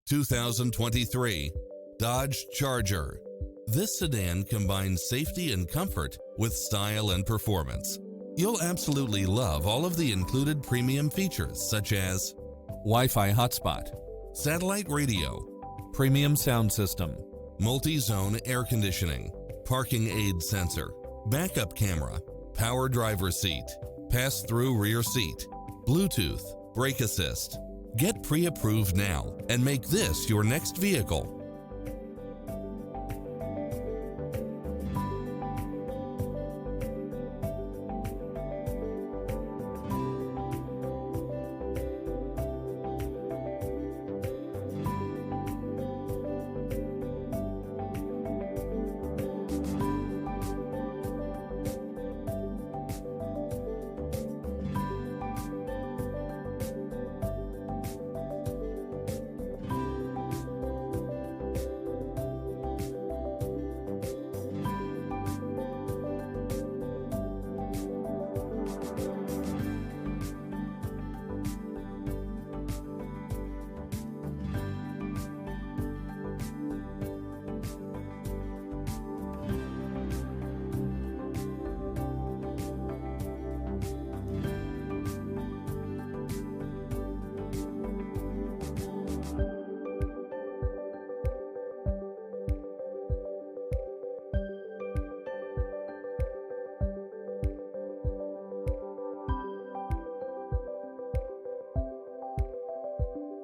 2023 Dodge Charger. This sedan combines safety and comfort with style and performance. You'll absolutely love all of the included premium features such as Wi-Fi hotspot, satellite radio, premium sound system, multi-zone air conditioning, parking aid sensor, backup camera, power driver seat, pass-through rear seat, Bluetooth, brake assist. Get pre-approved now and make this your next vehicle.